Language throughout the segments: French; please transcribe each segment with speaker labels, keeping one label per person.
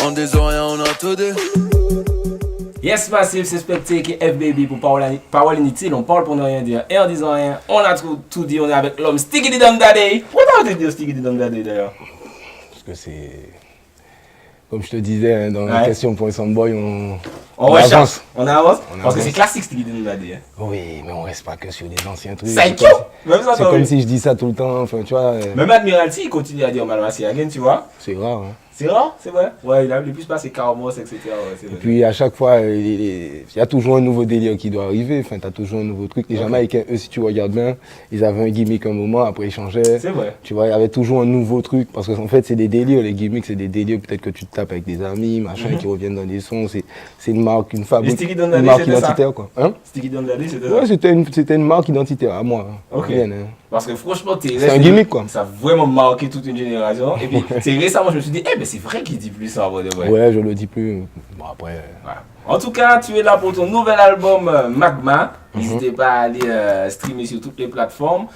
Speaker 1: On des oreilles, on a tout dit.
Speaker 2: Yes, Massive, c'est Spectre qui est FBB pour Parole Inutile. On parle pour ne rien dire. Et en disant rien, on a tout dit. On est avec l'homme Sticky Dee Dum Daddy. Pourquoi t'as dit Sticky Dee Dum Daddy d'ailleurs?
Speaker 3: Parce que c'est. Comme je te disais, hein, dans la question pour les Soundboy, on
Speaker 2: avance. On avance. Parce que c'est classique Sticky Dee Dum Daddy. Hein.
Speaker 3: Oui, mais on reste pas que sur des anciens trucs.
Speaker 2: C'est
Speaker 3: comme si je dis ça tout le temps. Enfin, tu vois.
Speaker 2: Même Admiralty, il continue à dire Malmassi again, tu vois.
Speaker 3: C'est rare. Hein.
Speaker 2: C'est rare, c'est vrai. Ouais, il a le plus passé Carmos, etc. Ouais,
Speaker 3: et puis à chaque fois, il y a toujours un nouveau délire qui doit arriver. Enfin, tu as toujours un nouveau truc. Les Jamaïcains, eux, si tu regardes bien, ils avaient un gimmick un moment, après ils changeaient.
Speaker 2: C'est vrai.
Speaker 3: Tu vois, il y avait toujours un nouveau truc. Parce qu'en fait, c'est des délires. Les gimmicks, c'est des délires. Peut-être que tu te tapes avec des amis, machin, qui reviennent dans des sons. C'est une marque, une fabrique.
Speaker 2: Une
Speaker 3: marque identitaire, quoi. Hein?
Speaker 2: Sticky Dum Daddy, c'était ça?
Speaker 3: Ouais, c'était une marque identitaire à moi.
Speaker 2: Ok.
Speaker 3: Rien, hein.
Speaker 2: Parce que franchement,
Speaker 3: c'est un gimmick, quoi.
Speaker 2: Ça a vraiment marqué toute une génération. Et puis, c'est récemment, je me suis dit, mais c'est vrai qu'il dit plus ça, vrai.
Speaker 3: Ouais, je le dis plus. Bon, après.
Speaker 2: Voilà. En tout cas, tu es là pour ton nouvel album Magma. N'hésitez pas à aller streamer sur toutes les plateformes.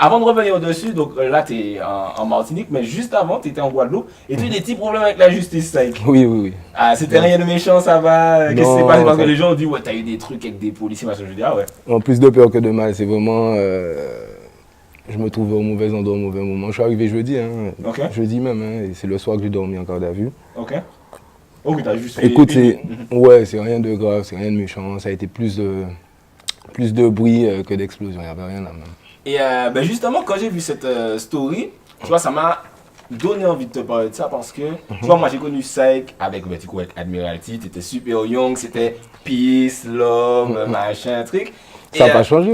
Speaker 2: Avant de revenir au-dessus, donc là, tu es en Martinique, mais juste avant, tu étais en Guadeloupe. Et tu as eu des petits problèmes avec la justice, Saïk.
Speaker 3: Oui.
Speaker 2: Ah, c'était rien de méchant, ça va. Qu'est-ce qui s'est passé? Parce que les gens ont dit, ouais, tu as eu des trucs avec des policiers, machin. Je dis, ah ouais.
Speaker 3: En plus de peur que de mal, c'est vraiment. Je me trouvais au mauvais endroit, au mauvais moment. Je suis arrivé jeudi, hein.
Speaker 2: Okay.
Speaker 3: Jeudi même, hein, et c'est le soir que j'ai dormi en garde à vue.
Speaker 2: Ok. Ok, t'as juste fait...
Speaker 3: Écoute, c'est rien de grave, c'est rien de méchant. Ça a été plus de bruit que d'explosion, il n'y avait rien là même.
Speaker 2: Et justement, quand j'ai vu cette story, tu vois, ça m'a donné envie de te parler de ça parce que, tu vois, moi j'ai connu Saïk avec Admiralty, t'étais super young, c'était peace, love, machin, truc.
Speaker 3: Ça n'a pas changé.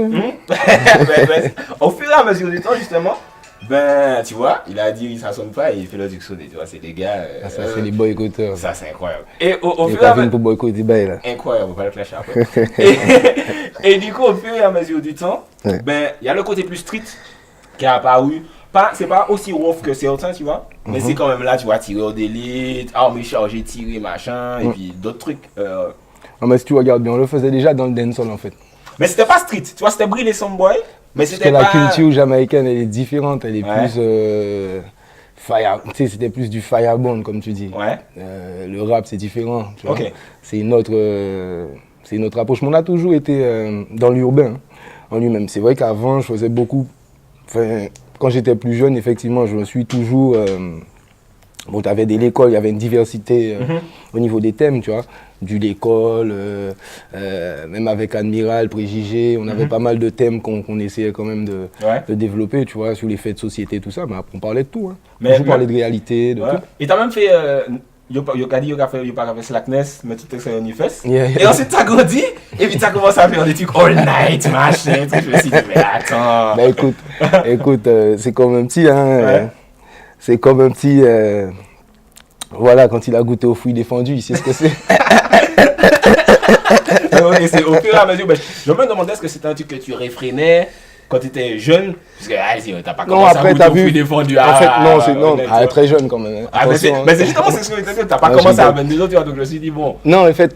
Speaker 2: Au fur et à mesure du temps, justement, tu vois, il a dit ça sonne pas et il fait le truc sonner, tu vois, c'est des gars.
Speaker 3: Ça, c'est les boycotteurs.
Speaker 2: Ça, c'est incroyable. Et au fur
Speaker 3: et à mesure. pour boycotter, là.
Speaker 2: Incroyable, on va le clasher après. et du coup, au fur et à mesure du temps, il y a le côté plus street qui a apparu. C'est pas aussi rough que certains, tu vois, mais c'est quand même là, tu vois, tirer au d'élite, armes chargées, tirer, machin, et puis d'autres trucs.
Speaker 3: Non, mais si tu regardes bien, on le faisait déjà dans le dancehall en fait.
Speaker 2: Mais c'était pas street, tu vois, c'était briller Soundboy, mais c'était pas...
Speaker 3: La culture jamaïcaine, elle est différente, elle est plus... c'était plus du fireball, comme tu dis.
Speaker 2: Ouais.
Speaker 3: Le rap, c'est différent, tu vois.
Speaker 2: Ok.
Speaker 3: C'est une autre approche. Mais on a toujours été dans l'urbain, en lui-même. C'est vrai qu'avant, je faisais beaucoup... Quand j'étais plus jeune, effectivement, je me suis toujours... Bon, tu avais l'école, il y avait une diversité au niveau des thèmes, tu vois. L'école, même avec Admiral, Préjugé, on avait pas mal de thèmes qu'on essayait quand même de développer, tu vois, sur les faits de société, tout ça. Mais après, on parlait de tout, hein. On parlait de réalité, de tout.
Speaker 2: Et t'as même fait... Yo pas fait Slackness, mais tout est fait Unifest. Et ensuite t'as grandi, et puis t'as commencé à faire des trucs all night, machin. Je me suis dit, mais attends.
Speaker 3: Bah écoute, c'est comme un petit, hein. C'est comme un petit... voilà, quand il a goûté aux fruits défendus, il sait ce que c'est.
Speaker 2: Et c'est au fur et à mesure. Je me demandais, est-ce que c'était un truc que tu réfrénais quand tu étais jeune? Parce que t'as pas commencé à goûter aux fruits défendus.
Speaker 3: En fait, non, très jeune quand même.
Speaker 2: Ah, mais c'est justement ce que je disais, t'as pas commencé à 22 ans, tu vois, donc je me suis dit, bon.
Speaker 3: Non, en fait,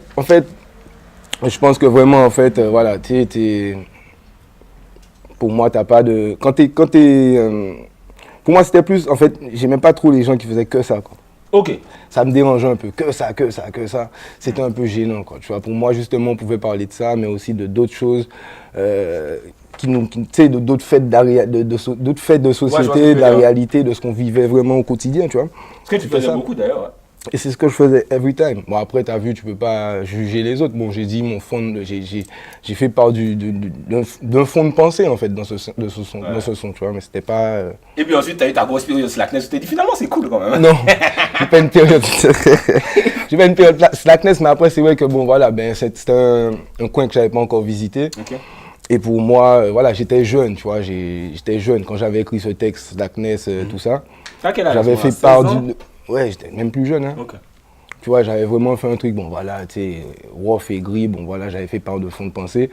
Speaker 3: je pense que vraiment, en fait, voilà, pour moi, t'as pas de... Pour moi, c'était plus, en fait, j'aimais pas trop les gens qui faisaient que ça, quoi.
Speaker 2: Ok.
Speaker 3: Ça me dérangeait un peu, que ça. C'était un peu gênant, quoi. Tu vois, pour moi, justement, on pouvait parler de ça, mais aussi de d'autres choses, d'autres faits d'autres faits de société, de la réalité, de ce qu'on vivait vraiment au quotidien, tu vois.
Speaker 2: Ce que tu faisais beaucoup, d'ailleurs.
Speaker 3: Et c'est ce que je faisais every time. Bon, après, tu as vu, tu peux pas juger les autres. Bon, j'ai dit mon fond, j'ai fait part d'un fond de pensée, en fait, dans ce son, tu vois, mais c'était pas...
Speaker 2: Et puis ensuite, tu as eu ta grosse période Slackness, tu t'es dit, finalement, c'est cool, quand même.
Speaker 3: Non, j'ai pas une période... j'ai pas une période Slackness, mais après, c'est vrai que, bon, voilà, c'était un coin que j'avais pas encore visité.
Speaker 2: Okay.
Speaker 3: Et pour moi, voilà, j'étais jeune, tu vois, j'étais jeune quand j'avais écrit ce texte, Slackness, tout ça. J'avais fait part d'une... Ouais, j'étais même plus jeune, hein.
Speaker 2: Okay.
Speaker 3: Tu vois, j'avais vraiment fait un truc, bon voilà, tu sais, rough et gris, bon voilà, j'avais fait part de fond de pensée,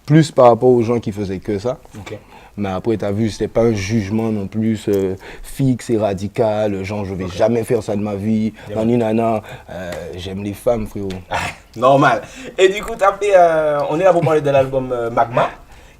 Speaker 3: plus par rapport aux gens qui faisaient que ça.
Speaker 2: Okay.
Speaker 3: Mais après, tu as vu, c'était pas un jugement non plus fixe et radical, genre je vais jamais faire ça de ma vie, nana, j'aime les femmes, frérot.
Speaker 2: Normal. Et du coup, on est là pour parler de l'album Magma,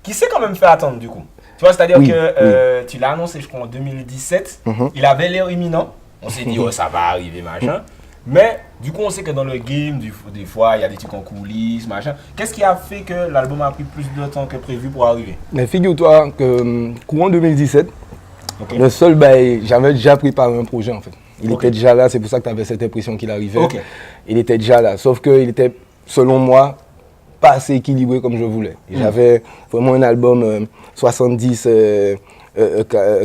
Speaker 2: qui s'est quand même fait attendre du coup. Tu vois, c'est-à-dire que tu l'as annoncé, je crois, en 2017. Il avait l'air imminent. On s'est dit, oh, ça va arriver, machin. Mais du coup, on sait que dans le game, des fois, il y a des trucs en coulisses, machin. Qu'est-ce qui a fait que l'album a pris plus de temps que prévu pour arriver?
Speaker 3: Mais figure-toi que courant 2017, le seul bail, j'avais déjà préparé un projet en fait. Il était déjà là, c'est pour ça que tu avais cette impression qu'il arrivait. Il était déjà là, sauf qu'il était, selon moi, pas assez équilibré comme je voulais. J'avais vraiment un album 70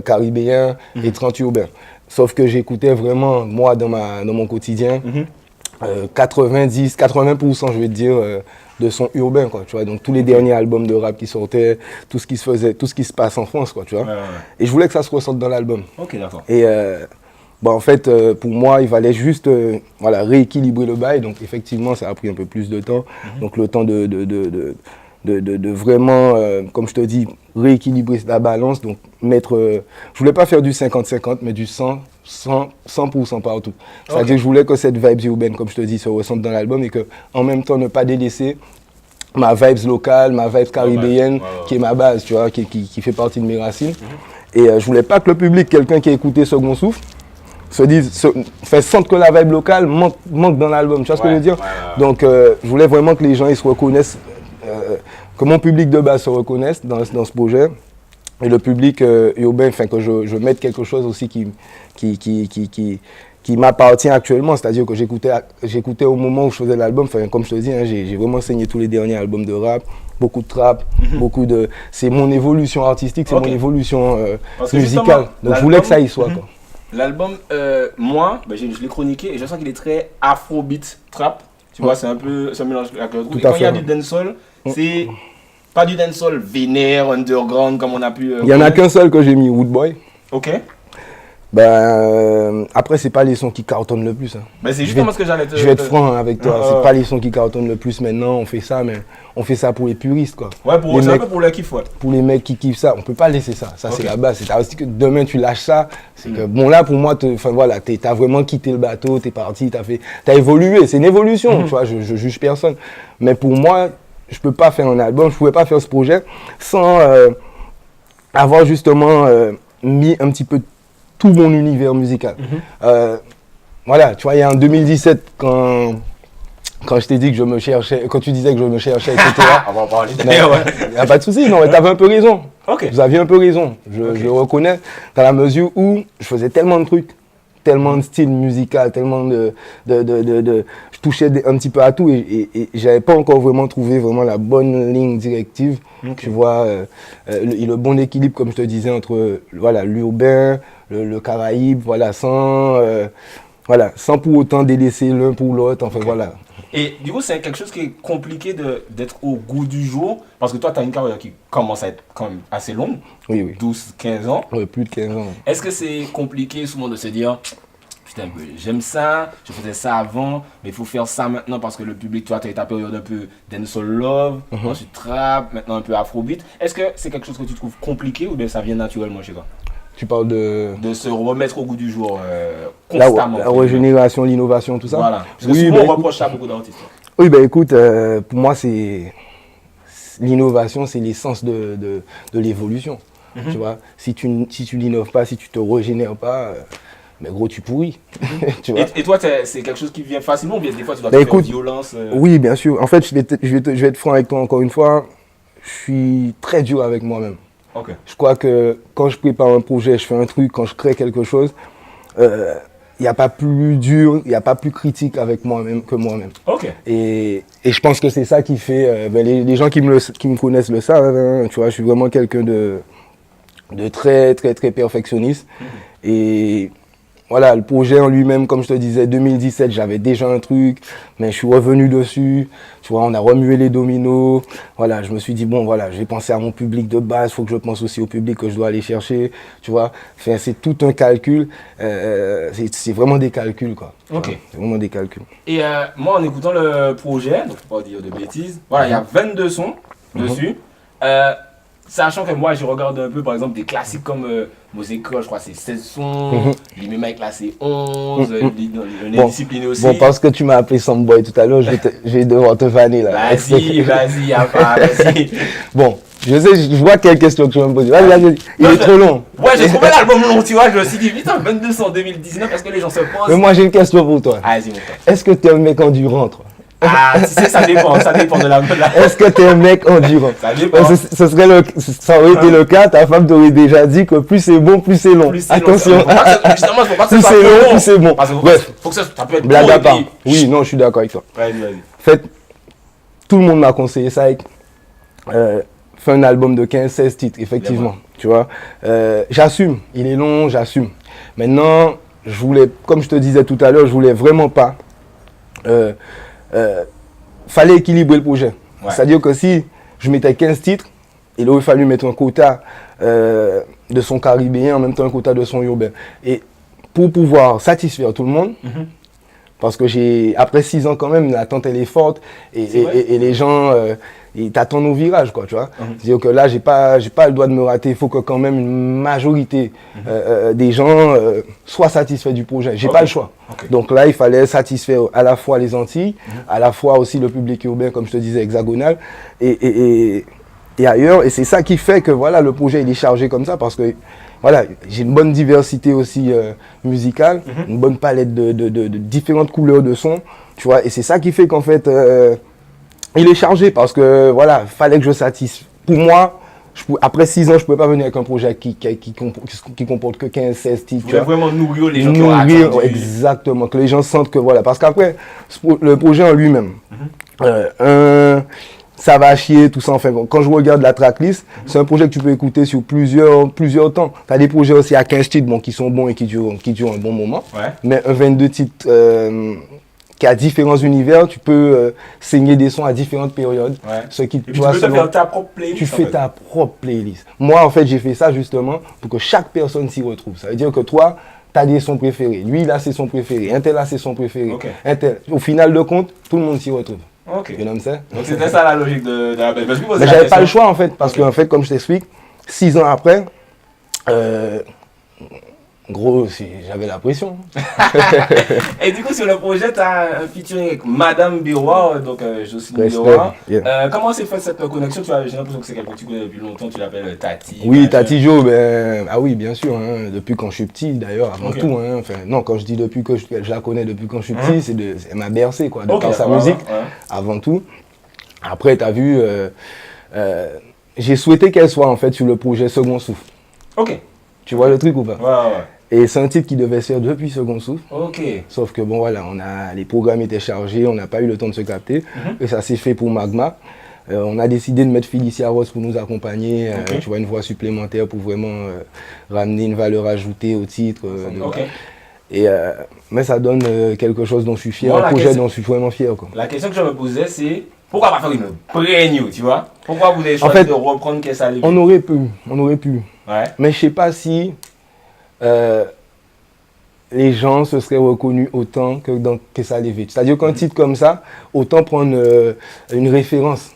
Speaker 3: caribéen et 30 urbains. Sauf que j'écoutais vraiment, moi, dans mon quotidien, 80%, je vais te dire, de son urbain, quoi, tu vois. Donc tous les derniers albums de rap qui sortaient, tout ce qui se faisait, tout ce qui se passe en France, quoi, tu vois. Et je voulais que ça se ressente dans l'album.
Speaker 2: Ok, d'accord.
Speaker 3: Et en fait, pour moi, il fallait juste voilà, rééquilibrer le bail. Donc effectivement, ça a pris un peu plus de temps. Donc le temps de vraiment, comme je te dis, rééquilibrer la balance. Donc mettre, je voulais pas faire du 50-50, mais du 100% partout. C'est-à-dire que je voulais que cette vibe urbaine, comme je te dis, se ressente dans l'album et que en même temps ne pas délaisser ma vibe locale, ma vibe caribéenne, qui est ma base, tu vois, qui fait partie de mes racines. Et je voulais pas que le public, quelqu'un qui a écouté Second Souffle, se dise, sentent que la vibe locale manque dans l'album, tu vois ce que je veux dire? Donc je voulais vraiment que les gens ils se reconnaissent, que mon public de base se reconnaisse dans ce projet. Et le public urbain, enfin que je mette quelque chose aussi qui m'appartient actuellement, c'est-à-dire que j'écoutais au moment où je faisais l'album, enfin comme je te dis, hein, j'ai vraiment saigné tous les derniers albums de rap, beaucoup de trap, c'est mon évolution artistique, c'est mon évolution musicale. Donc je voulais que ça y soit, quoi.
Speaker 2: L'album, moi, je l'ai chroniqué et je sens qu'il est très afrobeat trap. Tu vois, c'est un peu ce mélange avec le groupe. Et quand il y a du dancehall, c'est pas du dancehall vénère, underground comme on a pu.
Speaker 3: Il y en a qu'un seul que j'ai mis, Woodboy.
Speaker 2: Ok.
Speaker 3: Après, c'est pas les sons qui cartonnent le plus. Hein.
Speaker 2: C'est justement ce que j'allais te dire.
Speaker 3: Je vais être franc avec toi, c'est pas les sons qui cartonnent le plus maintenant, on fait ça, mais on fait ça pour les puristes, quoi.
Speaker 2: Ouais, c'est un peu pour le kiff, ouais.
Speaker 3: Pour les mecs qui kiffent ça, on peut pas laisser ça. Ça, c'est la base. C'est aussi que demain, tu lâches ça. C'est que, bon, là, pour moi, voilà, t'as vraiment quitté le bateau, t'es parti, t'as évolué. C'est une évolution, tu vois, je juge personne. Mais pour moi, je peux pas faire un album, je pouvais pas faire ce projet sans avoir justement mis un petit peu tout mon univers musical. Voilà, tu vois, il y a en 2017, quand je t'ai dit que je me cherchais, quand tu disais que je me cherchais, etc.
Speaker 2: On va en parler.
Speaker 3: Il n'y a pas de souci, non, mais tu avais un peu raison. Vous aviez un peu raison. Je reconnais, dans la mesure où je faisais tellement de trucs, tellement de styles musicaux, tellement je touchais un petit peu à tout et j'avais pas encore vraiment trouvé la bonne ligne directive, tu vois, le bon équilibre, comme je te disais, entre voilà, l'urbain, le Caraïbe, voilà, sans pour autant délaisser l'un pour l'autre, enfin voilà.
Speaker 2: Et du coup, c'est quelque chose qui est compliqué d'être au goût du jour, parce que toi, tu as une carrière qui commence à être quand même assez longue, 12-15 ans.
Speaker 3: Oui, plus de 15 ans.
Speaker 2: Est-ce que c'est compliqué souvent de se dire, putain, j'aime ça, je faisais ça avant, mais il faut faire ça maintenant parce que le public, toi, tu as ta période un peu dancehall love, ensuite trap, maintenant un peu afrobeat. Est-ce que c'est quelque chose que tu trouves compliqué ou bien ça vient naturellement chez toi?
Speaker 3: Tu parles de
Speaker 2: se remettre au goût du jour constamment.
Speaker 3: La régénération, l'innovation, tout ça.
Speaker 2: Voilà. Parce que souvent, on reproche ça à beaucoup d'artistes.
Speaker 3: Oui, écoute, pour moi, c'est l'innovation, c'est l'essence de l'évolution. Tu vois, si tu n'innoves pas, si tu te régénères pas, mais gros, tu pourris. Tu vois.
Speaker 2: Et toi, c'est quelque chose qui vient facilement ou bien des fois tu dois te faire violence
Speaker 3: Oui, bien sûr. En fait, je vais être franc avec toi encore une fois. Je suis très dur avec moi-même. Je crois que quand je prépare un projet, je fais un truc, quand je crée quelque chose, il n'y a pas plus dur, il n'y a pas plus critique avec moi-même que moi-même. Et je pense que c'est ça qui fait, les gens qui me connaissent le savent, hein, tu vois, je suis vraiment quelqu'un de très, très, très perfectionniste. Et voilà, le projet en lui-même, comme je te disais, 2017, j'avais déjà un truc, mais je suis revenu dessus. Tu vois, on a remué les dominos. Voilà, je me suis dit, bon, voilà, j'ai pensé à mon public de base, il faut que je pense aussi au public que je dois aller chercher. Tu vois, enfin, c'est tout un calcul. C'est vraiment des calculs, quoi. C'est vraiment des calculs.
Speaker 2: Et moi, en écoutant le projet, donc faut pas dire de bêtises, voilà, il y a 22 sons dessus. Sachant que moi, je regarde un peu, par exemple, des classiques comme Mosaico, je crois que c'est 16 sons, les Mike là, c'est 11, on est discipliné aussi.
Speaker 3: Bon, parce que tu m'as appelé Samboy tout à l'heure, je vais devoir te vanner là.
Speaker 2: Vas-y, vas-y.
Speaker 3: Bon, Je sais, je vois quelle question tu vas me poser. Vas-y, il est trop long.
Speaker 2: Ouais, j'ai trouvé l'album long, tu vois. Je me suis dit, putain, 22 en 2019, parce que les gens se posent.
Speaker 3: Mais moi, j'ai une question pour toi.
Speaker 2: Vas-y, mon frère.
Speaker 3: Est-ce que t'es un mec endurant, toi?
Speaker 2: Ah, tu sais, ça dépend de la.
Speaker 3: Est-ce que t'es un mec endurant?
Speaker 2: Ça dépend.
Speaker 3: Ça aurait été le cas, ta femme t'aurait déjà dit que plus c'est bon, plus c'est long.
Speaker 2: Plus c'est
Speaker 3: Attention.
Speaker 2: long. Justement, faut pas que
Speaker 3: Plus
Speaker 2: ça
Speaker 3: c'est
Speaker 2: soit
Speaker 3: long,
Speaker 2: trop
Speaker 3: plus c'est bon.
Speaker 2: Parce que
Speaker 3: Bref,
Speaker 2: faut que ça peut être
Speaker 3: blague
Speaker 2: bon
Speaker 3: à
Speaker 2: et
Speaker 3: part.
Speaker 2: puis-
Speaker 3: Oui, non, je suis d'accord avec toi.
Speaker 2: Vas-y.
Speaker 3: En fait, tout le monde m'a conseillé ça avec fait un album de 15-16 titres, effectivement. Tu vois, j'assume, il est long, j'assume. Maintenant, je voulais, comme je te disais tout à l'heure, je voulais vraiment pas. Fallait équilibrer le projet.
Speaker 2: Ouais.
Speaker 3: C'est-à-dire que si je mettais 15 titres, il aurait fallu mettre un quota de son caribéen, en même temps un quota de son urbain. Et pour pouvoir satisfaire tout le monde, parce que après 6 ans quand même, l'attente elle est forte et les gens ils t'attendent au virage, quoi, tu vois. C'est-à-dire que là, j'ai pas le droit de me rater. Il faut que quand même une majorité des gens soient satisfaits du projet. J'ai pas le choix. Donc là, il fallait satisfaire à la fois les Antilles, à la fois aussi le public urbain, comme je te disais, hexagonal, et ailleurs. Et c'est ça qui fait que voilà, le projet il est chargé comme ça, parce que voilà, j'ai une bonne diversité aussi musicale, une bonne palette de différentes couleurs de sons, tu vois. Et c'est ça qui fait qu'en fait, il est chargé, parce que voilà, fallait que je satisfasse. Pour moi, après 6 ans, je ne pouvais pas venir avec un projet qui comporte que 15-16 titres.
Speaker 2: Tu voulais vraiment nourrir les gens qui ont attendu.
Speaker 3: Exactement, que les gens sentent que voilà. Parce qu'après, le projet en lui-même, ça va chier, tout ça. Enfin, quand je regarde la tracklist, c'est un projet que tu peux écouter sur plusieurs temps. Tu as des projets aussi à 15 titres qui sont bons et qui durent un bon moment.
Speaker 2: Ouais.
Speaker 3: Mais un 22 titres qui a différents univers, tu peux saigner des sons à différentes périodes.
Speaker 2: Ouais.
Speaker 3: Ce qui,
Speaker 2: Et puis tu peux te faire ta propre playlist.
Speaker 3: Tu fais ta propre playlist. Moi, en fait, j'ai fait ça justement pour que chaque personne s'y retrouve. Ça veut dire que toi, tu as des sons préférés. Lui, il a ses sons préférés. Un tel a ses sons préférés.
Speaker 2: Okay.
Speaker 3: Au final de compte, tout le monde s'y retrouve.
Speaker 2: Ok.
Speaker 3: You know what I'm saying?
Speaker 2: Donc c'était ça la logique de la belle.
Speaker 3: Mais j'avais pas le choix en fait, parce qu'en fait, comme je t'explique, 6 ans après, gros, j'avais la pression.
Speaker 2: Et du coup, sur le projet, tu as un featuring avec Madame Biroir, donc Jocelyne Biroir.
Speaker 3: Yeah.
Speaker 2: Comment s'est faite cette connexion? J'ai l'impression que c'est quelqu'un que tu connais depuis longtemps, tu l'appelles Tati.
Speaker 3: Oui, Tati Jo, ah oui, bien sûr, hein, depuis quand je suis petit d'ailleurs, avant tout. Hein, enfin, non, quand je dis depuis que je la connais depuis quand je suis petit, elle m'a bercé, quoi, par sa musique, avant tout. Après, tu as vu, j'ai souhaité qu'elle soit en fait sur le projet Second Souffle.
Speaker 2: Ok.
Speaker 3: Tu vois le truc ou pas?
Speaker 2: Ouais.
Speaker 3: Et c'est un titre qui devait se faire depuis Second Souffle.
Speaker 2: Ok.
Speaker 3: Sauf que bon voilà, les programmes étaient chargés, on n'a pas eu le temps de se capter. Et ça s'est fait pour Magma. On a décidé de mettre Felicia Rose pour nous accompagner. Tu vois, une voix supplémentaire pour vraiment ramener une valeur ajoutée au titre. Mais ça donne quelque chose dont je suis fier, un projet dont je suis vraiment fier, quoi.
Speaker 2: La question que je me posais, c'est pourquoi pas faire une brand new, tu vois? Pourquoi vous avez choisi de reprendre Qu'est-ce à
Speaker 3: On aurait pu.
Speaker 2: Ouais.
Speaker 3: Mais je sais pas si les gens se seraient reconnus autant que dans Qu'est-ce à lever. C'est-à-dire qu'un titre comme ça, autant prendre une référence.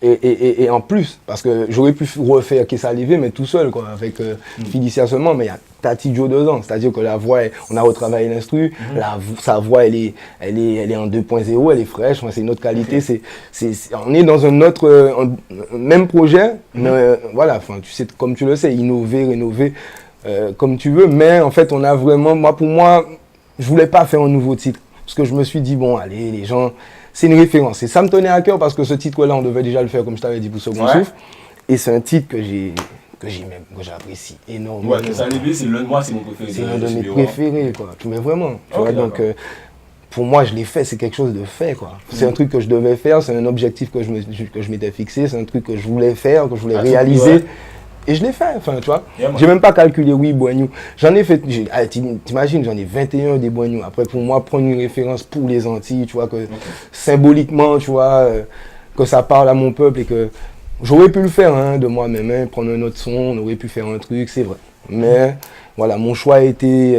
Speaker 3: Et en plus, parce que j'aurais pu refaire Qu'est-ce à lever, mais tout seul, quoi, avec Felicia seulement, mais il y a Tati Jo dedans. C'est-à-dire que la voix, on a retravaillé l'instru, sa voix, elle est en 2.0, elle est fraîche, c'est une autre qualité. On est dans un autre, même projet, mais voilà, tu sais, comme tu le sais, innover, rénover, comme tu veux, mais en fait, on a vraiment, pour moi, je voulais pas faire un nouveau titre, parce que je me suis dit, bon, allez, les gens... C'est une référence. Et ça me tenait à cœur parce que ce titre-là, on devait déjà le faire, comme je t'avais dit, pour Second Souffle. Et c'est un titre que j'apprécie énormément.
Speaker 2: Ouais, Qu'est-ce à lever, c'est mon préféré.
Speaker 3: C'est l'un de mes préférés, quoi. Mais vraiment. Tu vois, donc, pour moi, je l'ai fait, c'est quelque chose de fait, quoi. C'est un truc que je devais faire, c'est un objectif que je m'étais fixé, c'est un truc que je voulais faire, que je voulais réaliser. Et je l'ai fait, enfin, tu vois. J'ai même pas calculé, oui, Boignou. J'en ai fait, t'imagines, j'en ai 21 des Boignou. Après, pour moi, prendre une référence pour les Antilles, tu vois, que symboliquement, tu vois, que ça parle à mon peuple et que j'aurais pu le faire, hein, de moi-même, hein, prendre un autre son, on aurait pu faire un truc, c'est vrai. Mais, voilà, mon choix a été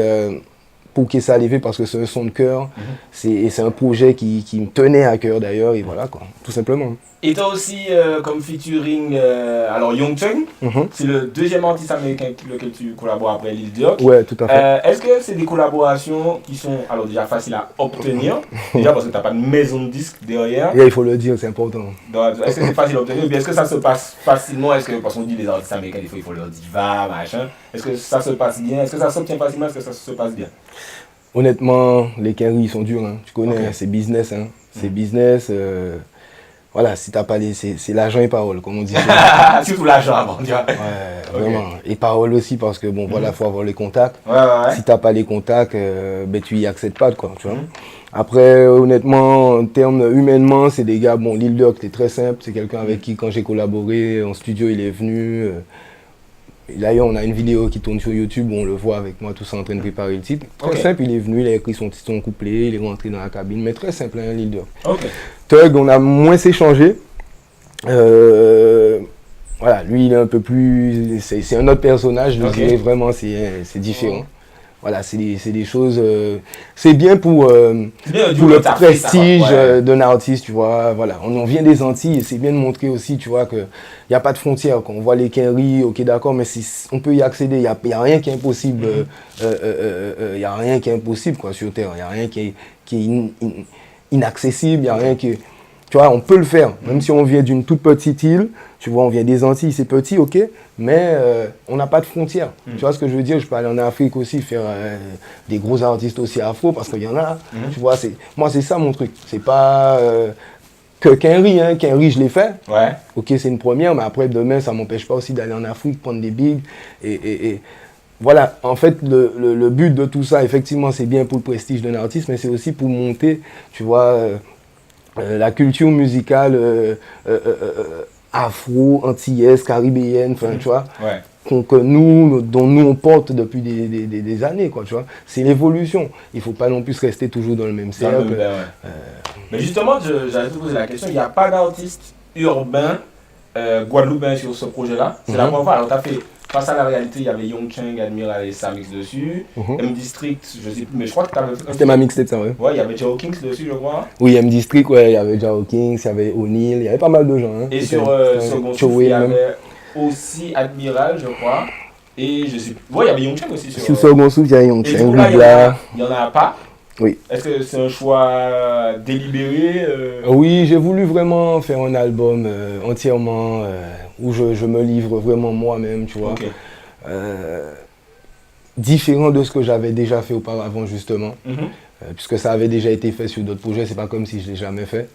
Speaker 3: pour que ça arrive parce que c'est un son de cœur. C'est un projet qui me tenait à cœur d'ailleurs, et voilà quoi, tout simplement.
Speaker 2: Et tu as aussi comme featuring alors Young Chang, c'est le deuxième artiste américain avec lequel tu collabores après Lil Durk.
Speaker 3: Ouais, tout à fait.
Speaker 2: Est-ce que c'est des collaborations qui sont alors déjà faciles à obtenir, déjà parce que tu n'as pas de maison de disque derrière.
Speaker 3: Et il faut le dire, c'est important.
Speaker 2: Est-ce que c'est facile à obtenir ou bien est-ce que ça se passe facilement? Est-ce que, parce qu'on dit les artistes américains, des fois il faut leur diva, machin. Est-ce que ça se passe bien? Est-ce que ça s'obtient facilement? Est-ce que ça se passe bien?
Speaker 3: Honnêtement, les quinries ils sont durs, hein. Tu connais,
Speaker 2: Okay.
Speaker 3: C'est business. Hein. C'est business. Voilà, si t'as pas les. C'est l'argent et parole, comme on dit.
Speaker 2: Surtout l'argent avant, tu vois.
Speaker 3: Ouais, vraiment. Et parole aussi, parce que bon, voilà, faut avoir les contacts.
Speaker 2: Ouais.
Speaker 3: Si t'as pas les contacts, ben tu y accèdes pas, quoi, tu vois. Après, honnêtement, en termes humainement, c'est des gars, bon, Lil Durk, c'était très simple. C'est quelqu'un avec qui, quand j'ai collaboré en studio, il est venu. D'ailleurs, on a une vidéo qui tourne sur YouTube où on le voit avec moi, tout ça en train de préparer le titre. Très simple, il est venu, il a écrit son couplet, il est rentré dans la cabine, mais très simple, hein, Lil Durk. Thug, on a moins échangé. Voilà, lui, il est un peu plus. C'est un autre personnage, je dirais vraiment, c'est différent. Voilà, c'est des choses. C'est bien pour le prestige d'un artiste, tu vois. Voilà, on vient des Antilles et c'est bien de montrer aussi, tu vois, qu'il n'y a pas de frontières. Quand on voit les quinries, ok, d'accord, mais on peut y accéder. Il n'y a rien qui est impossible. Il n'y a rien qui est impossible, quoi, sur Terre. Il n'y a rien qui est inaccessible. Il n'y a rien qui. Tu vois, on peut le faire, même si on vient d'une toute petite île, tu vois, on vient des Antilles, c'est petit, ok, mais on n'a pas de frontières. Tu vois ce que je veux dire? Je peux aller en Afrique aussi, faire des gros artistes aussi afro, parce qu'il y en a, tu vois, moi c'est ça mon truc. C'est pas que Quinry, hein, Quinry je l'ai fait, ok, c'est une première, mais après demain, ça m'empêche pas aussi d'aller en Afrique, prendre des bigs, et voilà, en fait, le but de tout ça, effectivement, c'est bien pour le prestige d'un artiste, mais c'est aussi pour monter, tu vois, la culture musicale afro, antillaise, caribéenne, enfin, tu vois, dont nous on porte depuis des années, quoi, tu vois. C'est l'évolution. Il faut pas non plus rester toujours dans le même cercle.
Speaker 2: Mais justement, j'allais te poser la question, il n'y a pas d'artiste urbain guadeloupéen sur ce projet-là. C'est la première fois. Alors, tu as fait face à la réalité, il y avait Young Chang, Admiral et Samix dessus. M District, je sais plus, mais je crois que tu avais fait.
Speaker 3: C'était ma mixtape, ça, ouais.
Speaker 2: Ouais, il y avait Jao Kings dessus, je crois.
Speaker 3: Oui, M District, ouais, il y avait Jao Kings, il y avait O'Neill, il y avait pas mal de gens. Hein.
Speaker 2: Et sur Second Souffle, il y avait aussi Admiral, je crois. Et je sais plus. Ouais, il y avait Young Chang aussi. Sur
Speaker 3: Second Souffle, il y a Young Chang.
Speaker 2: Il y en a pas.
Speaker 3: Oui.
Speaker 2: Est-ce que c'est un choix délibéré
Speaker 3: Oui, j'ai voulu vraiment faire un album entièrement où je me livre vraiment moi-même, tu vois. Différent de ce que j'avais déjà fait auparavant, justement. Puisque ça avait déjà été fait sur d'autres projets, c'est pas comme si je l'ai jamais fait.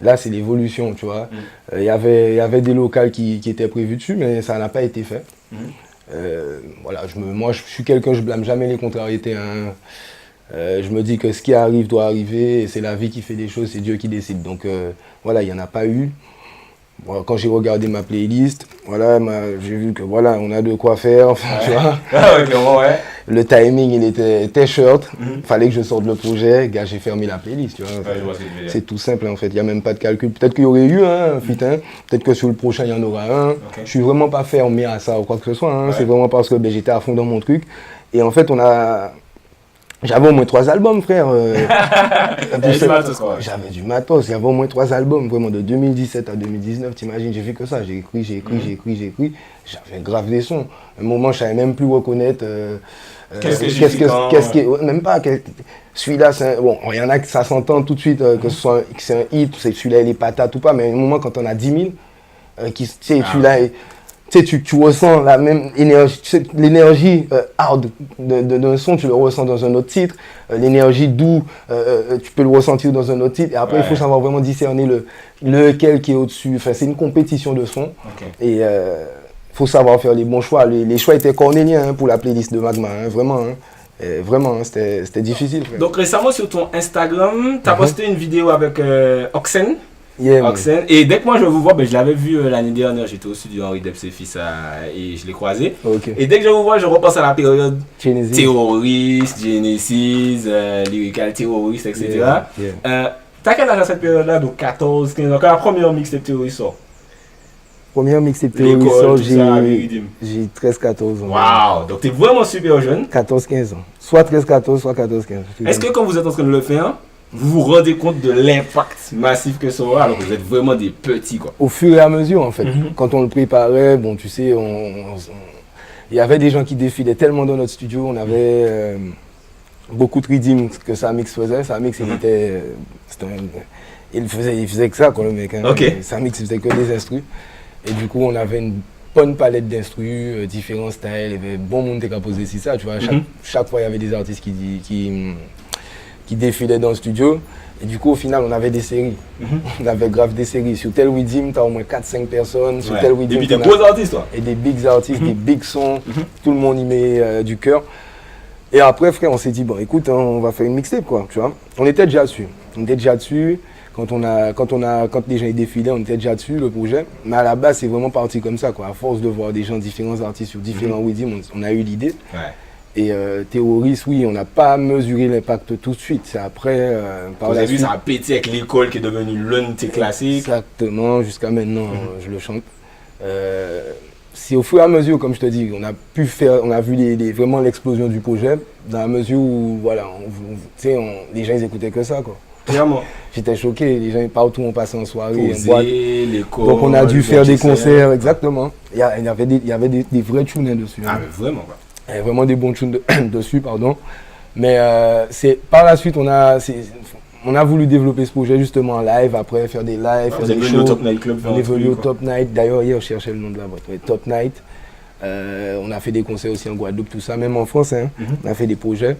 Speaker 3: Là, c'est l'évolution, tu vois. Il y avait des locales qui étaient prévus dessus, mais ça n'a pas été fait. Voilà, moi, je suis quelqu'un, je blâme jamais les contrariétés. Hein. Je me dis que ce qui arrive doit arriver, et c'est la vie qui fait des choses, c'est Dieu qui décide. Donc voilà, il n'y en a pas eu. Bon, quand j'ai regardé ma playlist, voilà, j'ai vu que voilà, on a de quoi faire, enfin, tu vois. Le timing, il était short. Fallait que je sorte le projet. Gars, j'ai fermé la playlist, tu vois. C'est tout simple, en fait. Il n'y a même pas de calcul. Peut-être qu'il y aurait eu un fit, hein. Peut-être que sur le prochain, il y en aura un. Je suis vraiment pas fermé à ça ou quoi que ce soit. Hein. C'est vraiment parce que j'étais à fond dans mon truc. Et en fait, j'avais au moins 3 albums, frère. J'avais du matos. Il y avait au moins 3 albums, vraiment, de 2017 à 2019. T'imagines, j'ai fait que ça. J'ai écrit. J'avais grave des sons. À un moment, je savais même plus reconnaître. Même pas. Celui-là, bon, il y en a que ça s'entend tout de suite, que c'est un hit, celui-là, il est patate ou pas. Mais à un moment, quand on a 10 000, celui-là. Tu ressens la même énergie, l'énergie hard d'un son, tu le ressens dans un autre titre, l'énergie doux, tu peux le ressentir dans un autre titre, et après il faut savoir vraiment discerner lequel qui est au-dessus, enfin c'est une compétition de sons, et il faut savoir faire les bons choix, les choix étaient cornéliens hein, pour la playlist de Magma, hein, vraiment, hein. Vraiment, hein, c'était difficile. Frère.
Speaker 2: Donc récemment sur ton Instagram, tu as posté une vidéo avec Oxen.
Speaker 3: Oxen.
Speaker 2: Et dès que moi je vous vois, je l'avais vu l'année dernière, j'étais au studio Henri Depp, ses fils, et je l'ai croisé. Et dès que je vous vois, je repense à la période terroriste, Genesis, Lyrical Terrorist, etc. T'as quel âge à cette période-là, donc 14, 15 ans, quand la première mixtape terroriste sort?
Speaker 3: première mixtape
Speaker 2: L'école,
Speaker 3: sort,
Speaker 2: tout ça, avec Riddim.
Speaker 3: j'ai 13-14 ans.
Speaker 2: Waouh, donc t'es vraiment super jeune.
Speaker 3: 14-15 ans. Soit 13-14, soit 14-15.
Speaker 2: Est-ce que quand vous êtes en train de le faire, vous vous rendez compte de l'impact massif que ça aura alors que vous êtes vraiment des petits quoi?
Speaker 3: Au fur et à mesure, en fait. Quand on le préparait, bon, tu sais, il y avait des gens qui défilaient tellement dans notre studio. On avait beaucoup de Riddim que Samix faisait. Samix, il faisait que ça, quoi, le mec. Hein.
Speaker 2: Ok.
Speaker 3: Samix, il faisait que des instrus. Et du coup, on avait une bonne palette d'instrus, différents styles. Il y avait bon monde qui a posé si ça, tu vois. Chaque fois, il y avait des artistes qui défilaient dans le studio. Et du coup, au final, on avait des séries. On avait grave des séries. Sur tel Riddim, tu as au moins 4-5 personnes. Sur tel Riddim,
Speaker 2: et puis des beaux artistes, toi.
Speaker 3: Et des big artistes, des big sons. Tout le monde y met du cœur. Et après, frère, on s'est dit, bon, écoute, hein, on va faire une mixtape, quoi, tu vois. On était déjà dessus. Quand les gens y défilaient, on était déjà dessus, le projet. Mais à la base, c'est vraiment parti comme ça, quoi. À force de voir des gens, différents artistes sur différents Riddim, on a eu l'idée. Ouais. Et Terroriste, oui, on n'a pas mesuré l'impact tout de suite. C'est après,
Speaker 2: par la suite, ça a pété avec l'école qui est devenue l'un de tes classiques.
Speaker 3: Exactement, jusqu'à maintenant, je le chante. C'est au fur et à mesure, comme je te dis, on a vu vraiment l'explosion du projet, dans la mesure où, voilà, les gens ils écoutaient que ça, quoi.
Speaker 2: Clairement.
Speaker 3: J'étais choqué, les gens partout on passait en soirée,
Speaker 2: en boîte. L'école.
Speaker 3: Donc on a dû faire des concerts, exactement. Il y avait des vrais tunes dessus.
Speaker 2: Ah, mais vraiment, quoi.
Speaker 3: Il y avait vraiment des bons tunes dessus, pardon. Mais par la suite, on a voulu développer ce projet justement en live, après faire des lives, faire des shows.
Speaker 2: Au Top Night Club.
Speaker 3: On est venu au Top Night. D'ailleurs, hier, je cherchais le nom de la boîte. Ouais, Top Night. On a fait des concerts aussi en Guadeloupe, tout ça, même en France. Hein. On a fait des projets.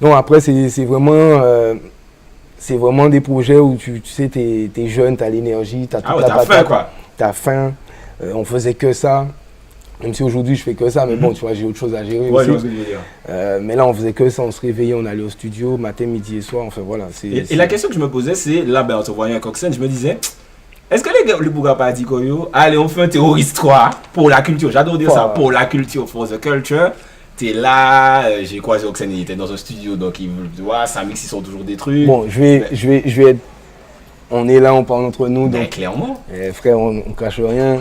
Speaker 3: Donc après, c'est vraiment des projets où tu sais, t'es jeune, t'as l'énergie, t'as toute la patate.
Speaker 2: Faim, quoi.
Speaker 3: T'as faim. On faisait que ça. Même si aujourd'hui je fais que ça, mais bon, tu vois, j'ai autre chose à gérer aussi.
Speaker 2: Je vois ce que tu veux dire.
Speaker 3: Mais là, on faisait que ça, on se réveillait, on allait au studio, matin, midi et soir, enfin voilà.
Speaker 2: Et la question que je me posais, c'est, là, en te voyant à Coxen, je me disais, est-ce que les gars, le Bouga pas dit Koyo, allez, on fait un Terroriste 3 pour la culture, j'adore dire ça, pour la culture, for the culture. T'es là, j'ai croisé Coxen, il était dans un studio, donc il voit, Samix, ils sont toujours des trucs.
Speaker 3: Bon, je vais être. On est là, on parle entre nous.
Speaker 2: Ben,
Speaker 3: donc,
Speaker 2: clairement.
Speaker 3: Frère, on cache rien.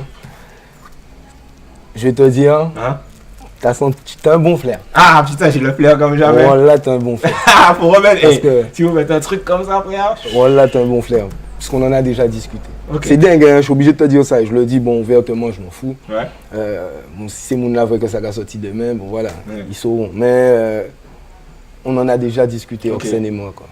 Speaker 3: Je vais te dire, t'as un bon flair.
Speaker 2: Ah putain, j'ai le flair comme jamais.
Speaker 3: Voilà, t'as un bon flair.
Speaker 2: Ah, faut remettre. Tu veux mettre un truc comme ça, frère?
Speaker 3: Voilà, t'as un bon flair. Parce qu'on en a déjà discuté.
Speaker 2: Okay.
Speaker 3: C'est dingue, hein, je suis obligé de te dire ça. Je le dis, bon, ouvertement, je m'en fous.
Speaker 2: Ouais.
Speaker 3: Bon, si c'est mon avoué que ça va sortir demain, bon voilà, ils sauront. Mais on en a déjà discuté, Oxen et moi, quoi.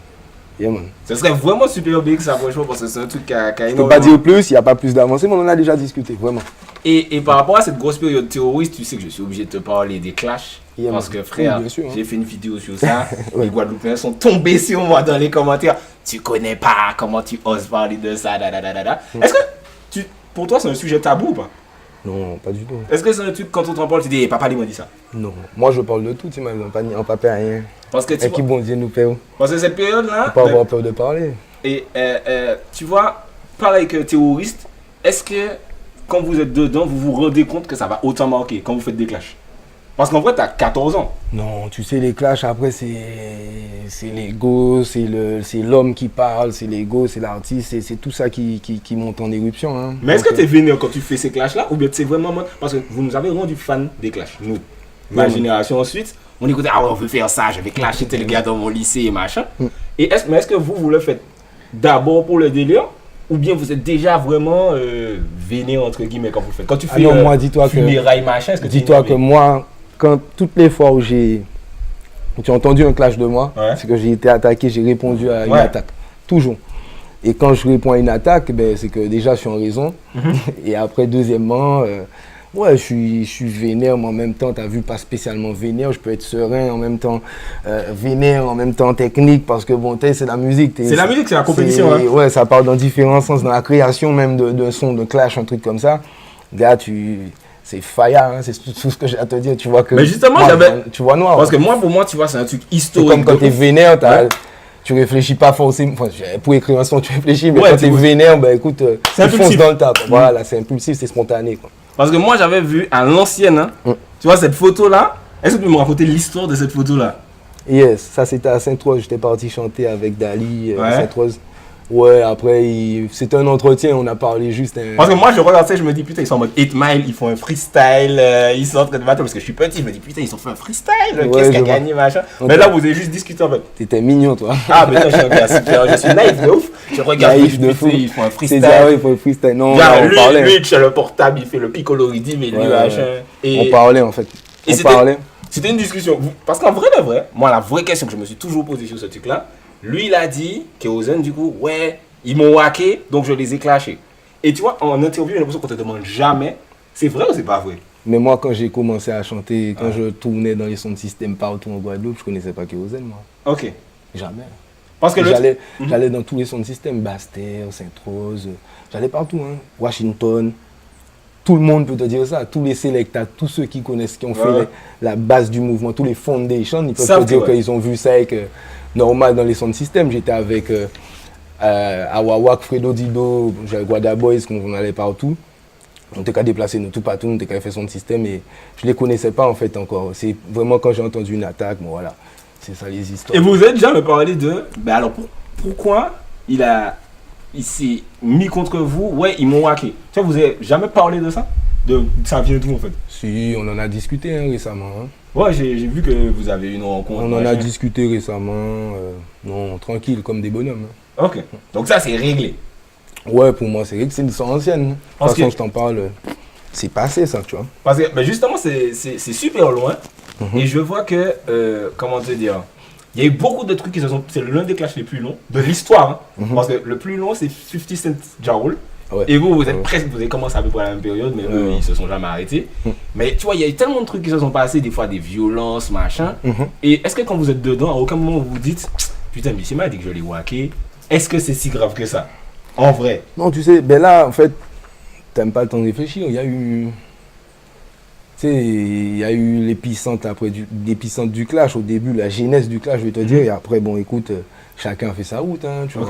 Speaker 3: Yeah, man.
Speaker 2: Ce serait vraiment super big ça, franchement, parce que c'est un truc qui a
Speaker 3: je peux pas dire plus, il n'y a pas plus d'avancée, mais on en a déjà discuté, vraiment.
Speaker 2: Et par rapport à cette grosse période terroriste, tu sais que je suis obligé de te parler des clashs. Yeah, parce que frère, j'ai fait une vidéo sur ça, les Guadeloupéens sont tombés sur moi dans les commentaires. Tu connais pas, comment tu oses parler de ça, Est-ce que, pour toi, c'est un sujet tabou ou pas?
Speaker 3: Non, pas du tout.
Speaker 2: Est-ce que c'est un truc, quand on t'en parle, tu dis, hey, papa, il m'a dit ça?
Speaker 3: Non, moi je parle de tout, tu m'as pas ni en papier, rien.
Speaker 2: Parce que tu
Speaker 3: qui bon Dieu nous paie.
Speaker 2: Parce que cette période-là...
Speaker 3: Faut pas avoir peur de parler.
Speaker 2: Et tu vois, pareil que Terroriste, est-ce que quand vous êtes dedans, vous vous rendez compte que ça va autant marquer quand vous faites des clashs? Parce qu'en vrai, t'as 14 ans.
Speaker 3: Non, tu sais, les clashs, après, c'est l'ego, c'est l'homme qui parle, c'est l'ego, c'est l'artiste, c'est tout ça qui monte en éruption. Hein.
Speaker 2: Mais est-ce que t'es vénère quand tu fais ces clashs-là? Ou bien c'est vraiment... Parce que vous nous avez rendu fans des clashs, nous. Ma génération ensuite, on écoutait, ah ouais, on veut faire ça, je vais clasher tel gars dans mon lycée et machin. Et est-ce que vous le faites d'abord pour le délire? Ou bien vous êtes déjà vraiment vénère, entre guillemets, quand vous le faites? Quand tu fais
Speaker 3: moi, dis-toi
Speaker 2: funérailles, machin, est-ce que
Speaker 3: dis-toi que moi... Quand toutes les fois où tu as entendu un clash de moi, c'est que j'ai été attaqué, j'ai répondu à une attaque. Toujours. Et quand je réponds à une attaque, ben, c'est que déjà je suis en raison. Et après, deuxièmement, je suis vénère, mais en même temps, tu as vu, pas spécialement vénère. Je peux être serein, en même temps vénère, en même temps technique, parce que bon, c'est la musique.
Speaker 2: C'est la musique, c'est la compétition.
Speaker 3: Ouais, ça part dans différents sens, dans la création même d'un son, de clash, un truc comme ça. Gars, c'est faya, hein, c'est tout ce que j'ai à te dire. Tu vois que.
Speaker 2: Mais justement,
Speaker 3: tu vois noir.
Speaker 2: Parce que moi, pour moi, tu vois, c'est un truc historique.
Speaker 3: Comme quand t'es vénère, tu réfléchis pas forcément. Enfin, pour écrire un son, tu réfléchis, mais quand t'es vénère, ben écoute, tu fonces dans le tas. Voilà, c'est impulsif, c'est spontané, quoi.
Speaker 2: Parce que moi, j'avais vu à l'ancienne, hein, tu vois, cette photo-là. Est-ce que tu peux me raconter l'histoire de cette photo-là?
Speaker 3: Yes, ça c'était à Sainte-Rose. J'étais parti chanter avec Dali à Sainte-Rose. Ouais, après, c'était un entretien, on a parlé juste.
Speaker 2: Parce que moi, je regarde ça, je me dis, putain, ils sont en mode 8 Mile, ils font un freestyle, ils sont en train de battre, parce que je suis petit, je me dis, putain, ils ont fait un freestyle, qu'est-ce qu'il a gagné, machin. Okay. Mais là, vous avez juste discuté en fait.
Speaker 3: T'étais mignon, toi.
Speaker 2: Ah, mais non, je suis naïf de ouf. Je regarde, naïf de fou. Ils font un freestyle.
Speaker 3: C'est ça, oui, ils font un freestyle. Non,
Speaker 2: genre,
Speaker 3: on parlait.
Speaker 2: Lui, tu as le portable, il fait le piccolo rythme, et lui, machin.
Speaker 3: On parlait, en fait.
Speaker 2: On parlait. C'était une discussion. Parce qu'en vrai de vrai, moi, la vraie question que je me suis toujours posée sur ce truc-là, lui, il a dit, Keozen, du coup, ouais, ils m'ont hacké, donc je les ai clashés. Et tu vois, en interview, j'ai l'impression qu'on te demande jamais, c'est vrai ou c'est pas vrai?
Speaker 3: Mais moi, quand j'ai commencé à chanter, quand je tournais dans les sons de système partout en Guadeloupe, je connaissais pas Keozen, moi.
Speaker 2: Ok.
Speaker 3: Jamais.
Speaker 2: Parce que
Speaker 3: j'allais dans tous les sons de système, Bastère, Sainte-Rose, j'allais partout, hein. Washington. Tout le monde peut te dire ça, tous les selectas, tous ceux qui connaissent, qui ont fait la base du mouvement, tous les foundations, ils peuvent te dire qu'ils ont vu ça avec normal dans les sons de système. J'étais avec Awawak, Fredo Dido, Guada Boys, on allait partout. On était qu'à déplacer nous tout partout, on était qu'à faire son de système et je ne les connaissais pas en fait encore. C'est vraiment quand j'ai entendu une attaque, bon voilà, c'est ça les histoires.
Speaker 2: Et vous êtes déjà me parlé de, ben alors pourquoi il s'est mis contre vous, ouais, ils m'ont hacké. Tu vois, vous avez jamais parlé de ça? Ça vient d'où en fait?
Speaker 3: Si, on en a discuté récemment. Hein.
Speaker 2: Ouais, j'ai vu que vous avez eu une rencontre.
Speaker 3: On en a discuté récemment, non, tranquille, comme des bonhommes. Hein.
Speaker 2: Ok, donc ça c'est réglé.
Speaker 3: Ouais, pour moi c'est réglé, c'est une histoire ancienne. De toute façon, je t'en parle, c'est passé ça, tu vois.
Speaker 2: Parce que ben justement, c'est super loin. Et je vois que, comment te dire, il y a eu beaucoup de trucs qui se sont. C'est l'un des clashs les plus longs de l'histoire. Hein, parce que le plus long, c'est 50 Cent Ja Rule. Ouais. Et vous êtes presque, vous avez commencé à peu près à la même période, mais eux, ils se sont jamais arrêtés. Mais tu vois, il y a eu tellement de trucs qui se sont passés, des fois des violences, machin. Et est-ce que quand vous êtes dedans, à aucun moment vous vous dites, putain, mais c'est m'a dit que je l'ai wacké. Est-ce que c'est si grave que ça? En vrai?
Speaker 3: Non, tu sais, ben là, en fait, t'aimes pas le temps de réfléchir. Il y a eu. Tu sais, il y a eu l'épicentre après l'épicentre du clash au début, la genèse du clash, je vais te dire. Et après, bon, écoute, chacun fait sa route, hein, tu vois.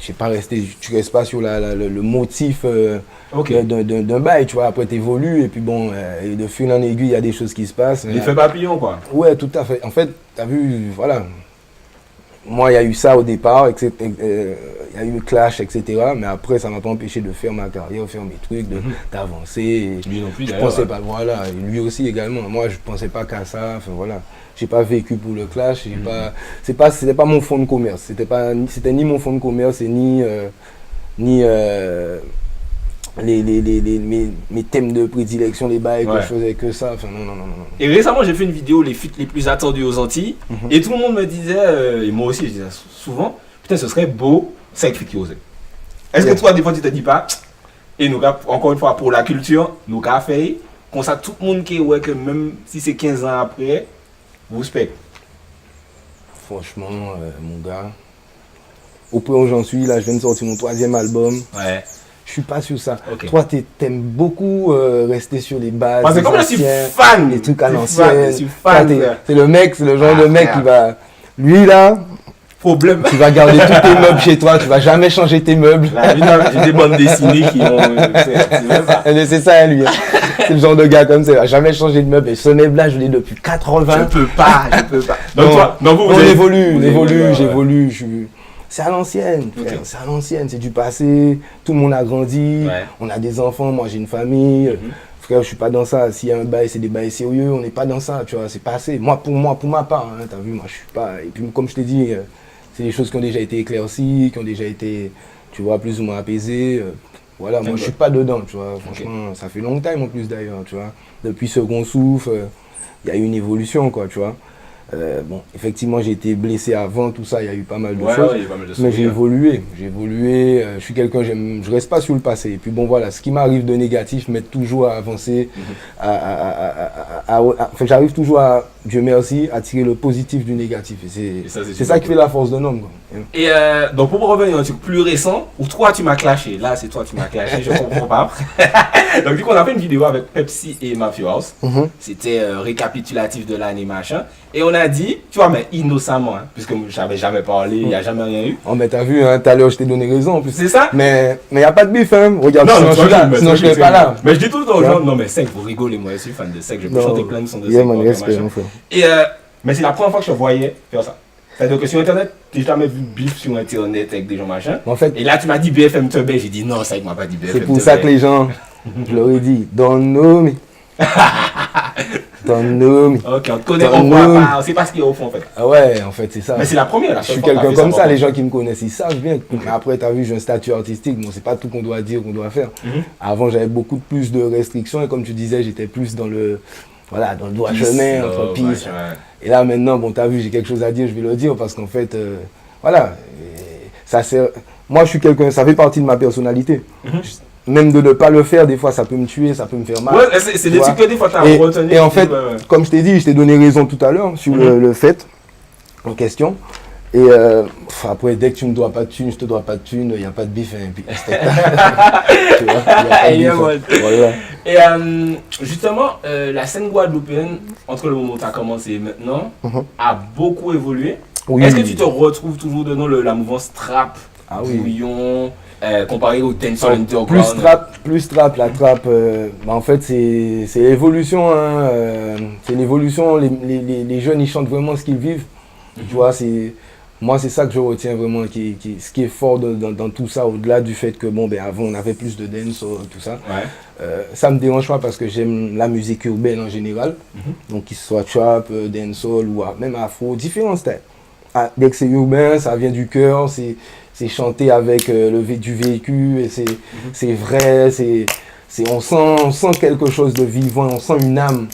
Speaker 3: Tu restes pas sur le motif d'un bail, tu vois. Après, t'évolues et puis bon, et de fil en aiguille, il y a des choses qui se passent.
Speaker 2: L'effet papillon, quoi.
Speaker 3: Ouais, tout à fait. En fait, t'as vu, voilà. Moi, il y a eu ça au départ, il y a eu le clash, etc. Mais après, ça ne m'a pas empêché de faire ma carrière, faire mes trucs, d'avancer.
Speaker 2: Lui non plus,
Speaker 3: je pensais pas, voilà, et lui aussi également. Moi, je ne pensais pas qu'à ça. Enfin, voilà. J'ai pas vécu pour le clash. C'était pas mon fonds de commerce. C'était ni mon fonds de commerce et ni mes thèmes de prédilection, les bails, que je faisais que ça. Enfin, non.
Speaker 2: Et récemment, j'ai fait une vidéo, les feats les plus attendus aux Antilles. Et tout le monde me disait, et moi aussi, je disais souvent, putain, ce serait beau, 5 feats qui osaient. Est-ce que toi, des fois, tu te dis pas, et nous, encore une fois, pour la culture, nous, qu'a fait, comme ça, tout le monde qui est, ouais, que même si c'est 15 ans après, vous respectez.
Speaker 3: Franchement, mon gars, au point où j'en suis, là, je viens de sortir mon 3e album.
Speaker 2: Ouais.
Speaker 3: Je suis pas sur ça. Toi, t'aimes beaucoup rester sur les bases.
Speaker 2: Parce que comme je suis fan,
Speaker 3: les trucs à l'ancienne.
Speaker 2: Je suis fan.
Speaker 3: C'est le mec, c'est le genre de mec qui va. Lui là.
Speaker 2: Problème.
Speaker 3: Tu vas garder tous tes meubles chez toi, tu vas jamais changer tes meubles.
Speaker 2: J'ai des bandes dessinées qui ont.
Speaker 3: C'est ça, lui. C'est le genre de gars comme ça, il va jamais changer de meubles. Et ce meuble-là, je l'ai depuis 80.
Speaker 2: Je peux pas.
Speaker 3: Donc, on évolue, j'évolue. C'est à l'ancienne, c'est à l'ancienne, c'est du passé, tout le monde a grandi, on a des enfants, moi j'ai une famille, frère, je suis pas dans ça, s'il y a un bail, c'est des bails sérieux, on n'est pas dans ça, tu vois, c'est passé. Pour ma part, hein, t'as vu, moi je suis pas, et puis comme je t'ai dit, c'est des choses qui ont déjà été éclaircies, qui ont déjà été, tu vois, plus ou moins apaisées, voilà, moi je suis pas dedans, tu vois, franchement, ça fait longtemps en plus d'ailleurs, tu vois, depuis Second Souffle, il y a eu une évolution, quoi, tu vois. Bon, effectivement, j'ai été blessé avant tout ça, il y a eu pas mal de choses, mais j'ai évolué, je suis quelqu'un, je reste pas sur le passé. Et puis bon, voilà, ce qui m'arrive de négatif m'aide toujours à avancer, enfin, j'arrive toujours à, Dieu merci, à tirer le positif du négatif. Et c'est ça qui fait la force d'un homme, quoi.
Speaker 2: Et donc pour revenir à un truc plus récent, où toi tu m'as clashé, là c'est toi tu m'as clashé, je comprends pas. Donc du coup on a fait une vidéo avec Pepsi et Mafia House, c'était récapitulatif de l'année machin, et on a dit, tu vois mais innocemment, hein, puisque j'avais jamais parlé, il n'y a jamais rien eu.
Speaker 3: Oh mais t'as vu, hein, tout à l'heure je t'ai donné raison en plus.
Speaker 2: C'est ça.
Speaker 3: Mais il n'y a pas de bif, hein, regarde, sinon je serais pas là.
Speaker 2: Mais je dis tout le temps aux gens, non mais Sec, vous rigolez, moi je suis fan de Sec, je peux chanter plein de sons de Sec.
Speaker 3: Respect, mon frère.
Speaker 2: Et mais c'est la première fois que je voyais faire ça. C'est-à-dire que sur Internet, t'as jamais vu bif sur Internet avec des gens machin.
Speaker 3: En fait,
Speaker 2: Et là, tu m'as dit BFM Teubé. J'ai dit non, ça, il m'a pas dit BFM
Speaker 3: c'est pour ça que les gens, je leur ai dit, don't know me. Don't know me.
Speaker 2: Ok, on te connaît, on voit pas, on sait pas ce qu'il y a au fond en fait.
Speaker 3: Ah ouais, en fait, c'est ça.
Speaker 2: Mais c'est la première là.
Speaker 3: Je suis quelqu'un comme ça, les gens qui me connaissent, ils savent bien. Mais après, tu as vu, j'ai un statut artistique, bon, c'est pas tout qu'on doit dire, qu'on doit faire. Avant, j'avais beaucoup plus de restrictions et comme tu disais, j'étais plus dans le droit chemin, entre pistes. Et là, maintenant, bon, tu as vu, j'ai quelque chose à dire, je vais le dire parce qu'en fait, voilà, ça sert. Moi, je suis quelqu'un, ça fait partie de ma personnalité. Même de ne pas le faire, des fois, ça peut me tuer, ça peut me faire mal.
Speaker 2: Ouais, c'est des trucs que des fois, tu as retenu.
Speaker 3: Et en fait, comme je t'ai dit, je t'ai donné raison tout à l'heure sur le fait en question. Et après, dès que tu ne me dois pas de thunes, je te dois pas de thunes, il n'y a pas de bif. Hein, puis, tu vois, il y a pas de bif, voilà.
Speaker 2: Et justement, la scène guadeloupéenne, entre le moment où tu as commencé et maintenant, a beaucoup évolué. Oui. Est-ce que tu te retrouves toujours dans la mouvance trap, bouillon, comparé au dancehall underground?
Speaker 3: Plus trap, la trap, en fait c'est l'évolution, hein, c'est l'évolution, les jeunes ils chantent vraiment ce qu'ils vivent, tu vois, moi c'est ça que je retiens vraiment, ce qui est fort dans tout ça, au-delà du fait que bon, avant on avait plus de dancehall, tout ça, ça me dérange pas parce que j'aime la musique urbaine en général, donc qu'il soit trap, dancehall ou même afro, différents styles. Dès que c'est urbain, ça vient du cœur, c'est chanté avec du vécu, et c'est vrai, on sent quelque chose de vivant, on sent une âme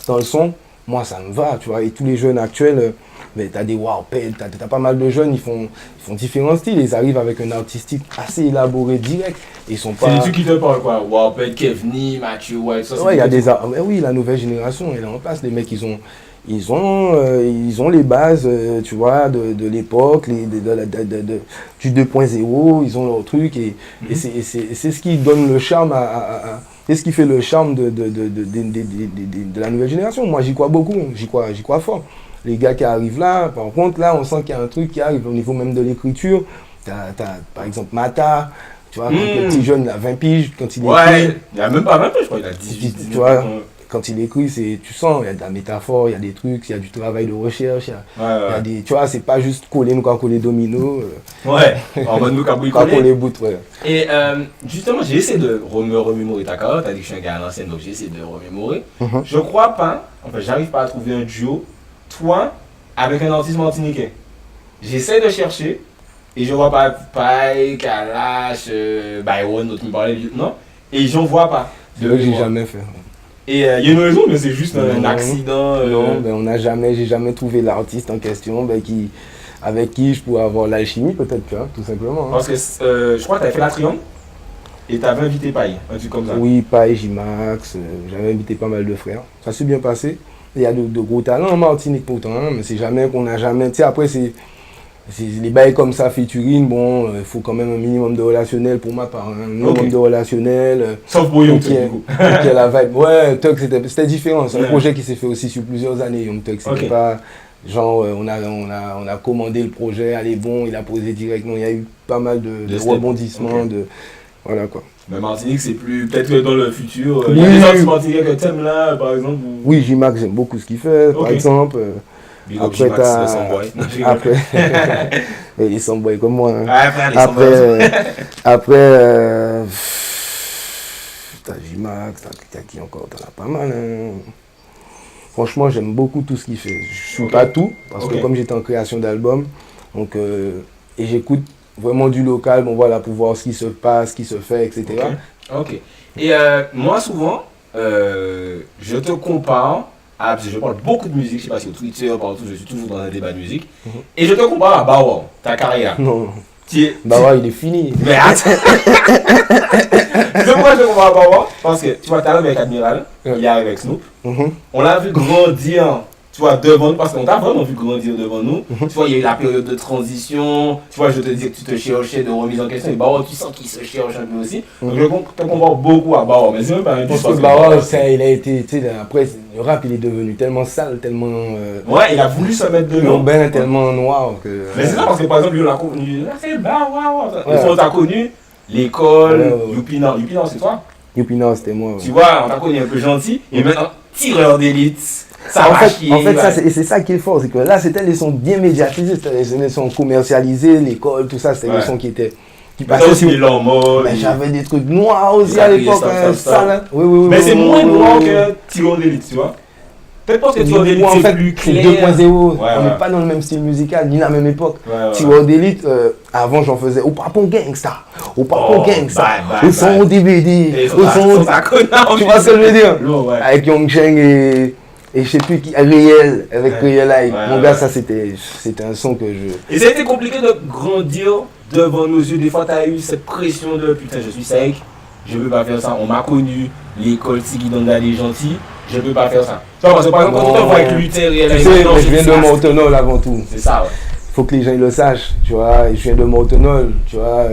Speaker 3: dans le son. Moi, ça me va, tu vois. Et tous les jeunes actuels, tu as des Warped, tu as pas mal de jeunes, ils font différents styles, ils arrivent avec un artistique assez élaboré, direct. Ils sont pas...
Speaker 2: C'est des trucs qui te parlent, quoi. Warped, Kevni, Mathieu, White, ça.
Speaker 3: Ouais, il y a des... Oui, la nouvelle génération, elle est en place. Les mecs, ils ont les bases, tu vois, de l'époque, du 2.0, ils ont leur truc et c'est ce qui donne le charme c'est ce qui fait le charme de la nouvelle génération. Moi, j'y crois beaucoup, j'y crois fort. Les gars qui arrivent là, par contre, là, on sent qu'il y a un truc qui arrive au niveau même de l'écriture. T'as, par exemple, Mata, tu vois, quand le petit jeune, il a 20 piges, quand il écrit...
Speaker 2: Ouais, il a même pas 20 piges, je crois, il a 18.
Speaker 3: Tu vois, quand il écrit, tu sens, il y a de la métaphore, il y a des trucs, il y a du travail de recherche, il y a des, tu vois, c'est pas juste coller domino.
Speaker 2: Ouais, en mode nous
Speaker 3: coller bout, ouais.
Speaker 2: Et justement, j'ai essayé de remémorer ta carrière, t'as dit que je suis un gars à l'ancienne, donc j'ai essayé de remémorer. Je crois pas, enfin, j'arrive pas à trouver un duo, toi, avec un artiste martiniquais. J'essaie de chercher, et je vois pas Paille, Kalash, Byron, d'autres me parlaient, non, et j'en vois pas.
Speaker 3: C'est vrai que j'ai jamais fait.
Speaker 2: Et il y a une raison, mais c'est juste un accident.
Speaker 3: Non, j'ai jamais trouvé l'artiste en question avec qui je pourrais avoir l'alchimie, peut-être, tu vois, tout simplement. Hein.
Speaker 2: Parce que je crois que tu avais fait la Triangle et tu avais invité Paille, un truc comme ça.
Speaker 3: Oui, Paille, J-Max, j'avais invité pas mal de frères. Ça s'est bien passé. Il y a de gros talents en Martinique pourtant, hein, mais c'est jamais qu'on n'a jamais. Tu sais, après, c'est les bails comme ça, featuring, bon, il faut quand même un minimum de relationnel pour ma part. Un minimum de relationnel.
Speaker 2: Sauf pour Young Thug, du coup.
Speaker 3: La vibe. Ouais, Thug, c'était différent. C'est un projet qui s'est fait aussi sur plusieurs années, Young Thug. C'était pas genre, on a commandé le projet, allez, bon, il a posé directement. Il y a eu pas mal de rebondissements. Voilà quoi.
Speaker 2: Mais Martinique, c'est plus. Peut-être que dans le futur, il y a des artistes martiniquais que t'aimes là, par exemple.
Speaker 3: Oui, J-Max, j'aime beaucoup ce qu'il fait, par exemple. Après, après, les Samboy comme moi. Hein. Après, t'as J-Max, t'as qui encore, t'en as pas mal. Hein. Franchement, j'aime beaucoup tout ce qu'il fait. Je suis pas tout, parce que comme j'étais en création d'album, donc et j'écoute vraiment du local, bon voilà, pour voir ce qui se passe, ce qui se fait, etc.
Speaker 2: Ok. Et moi, souvent, je te compare. Parce que je parle beaucoup de musique, je sais pas si au Twitter, partout, je suis toujours dans un débat de musique. Et je te compare à Bawa, ta carrière.
Speaker 3: Non. Bawa, il est fini.
Speaker 2: Mais attends. Pourquoi je te compare à Bawa? Parce que tu vois, tu arrives avec Admiral, il arrive avec Snoop. On l'a vu grandir, tu vois, devant nous, parce qu'on t'a vraiment vu grandir devant nous. Tu vois, il y a eu la période de transition. Tu vois, je te dis que tu te cherchais de remise en question. Et Bawa, tu sens qu'il se cherche un peu aussi. Donc je te compare beaucoup à Bawa. Mais c'est même pas un
Speaker 3: parce que Bawa, il a été, tu sais, après, le rap, il est devenu tellement sale, tellement.
Speaker 2: Ouais, il a voulu se mettre dedans.
Speaker 3: Urbain, tellement noir que.
Speaker 2: Mais c'est ça, parce que par exemple, lui, on l'a connu. Là, c'est Bawa. On t'a connu l'école, Youpina. Youpina, c'est toi?
Speaker 3: Youpina, c'était moi.
Speaker 2: Tu vois, on t'a connu un peu gentil. Et maintenant, tireur d'élite. Ça
Speaker 3: en
Speaker 2: va
Speaker 3: fait,
Speaker 2: chier,
Speaker 3: en fait
Speaker 2: ouais.
Speaker 3: c'est ça qui est fort, c'est que là, c'était des sons bien médiatisés, c'était des sons commercialisés, l'école, tout ça, c'était des sons qui
Speaker 2: passaient aussi les longs
Speaker 3: mais j'avais des trucs noirs aussi
Speaker 2: Ils
Speaker 3: à
Speaker 2: avaient
Speaker 3: l'époque,
Speaker 2: stop.
Speaker 3: ça là. Oui,
Speaker 2: mais c'est moins
Speaker 3: oui,
Speaker 2: noir
Speaker 3: oui.
Speaker 2: que Tyran d'élite, tu vois. Peut-être parce que Tyran d'élite,
Speaker 3: Moi, en
Speaker 2: c'est
Speaker 3: fait,
Speaker 2: plus
Speaker 3: c'est
Speaker 2: clair.
Speaker 3: 2.0, on
Speaker 2: Ouais.
Speaker 3: n'est pas dans le même style musical, ni la même époque.
Speaker 2: Ouais.
Speaker 3: Tyran d'élite, avant j'en faisais au Papon Gangsta, au Papon Gangsta,
Speaker 2: bye,
Speaker 3: au son au DVD, au son. Tu vois ce que je veux dire?
Speaker 2: Ouais.
Speaker 3: Avec Young Cheng et je sais plus qui, Réel, avec Réel Live. Mon gars, ça c'était un son que je.
Speaker 2: Et ça a été compliqué de grandir devant nos yeux. Des fois, tu as eu cette pression de putain, je suis sec, je veux pas faire ça. On m'a connu, l'école Tigui Danda les gentils, je peux pas faire ça. Tu vois, parce que par exemple, quand tu te vois avec Luther, Réel
Speaker 3: Tu
Speaker 2: Live,
Speaker 3: sais, mais je viens de Montenol avant tout.
Speaker 2: C'est ça, ouais.
Speaker 3: Faut que les gens le sachent, tu vois. Je viens de Montenol, tu vois.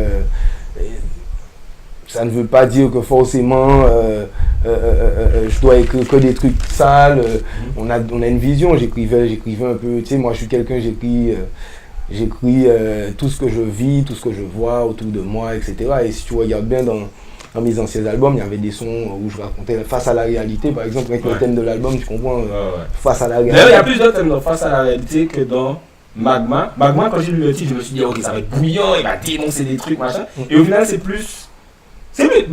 Speaker 3: Ça ne veut pas dire que forcément je dois écrire que des trucs sales. On a une vision, j'écrivais un peu, tu sais, moi je suis quelqu'un, j'écris tout ce que je vis, tout ce que je vois autour de moi, etc. Et si tu regardes bien dans mes anciens albums, il y avait des sons où je racontais face à la réalité, par exemple, avec le thème de l'album, tu comprends, face à la réalité.
Speaker 2: D'ailleurs, il y a plus de thèmes dans face à la réalité que dans Magma. Magma, quand j'ai lu le titre, je me suis dit, ok, ça va être bouillant, il va dénoncer des trucs, machin. Et au final, c'est plus.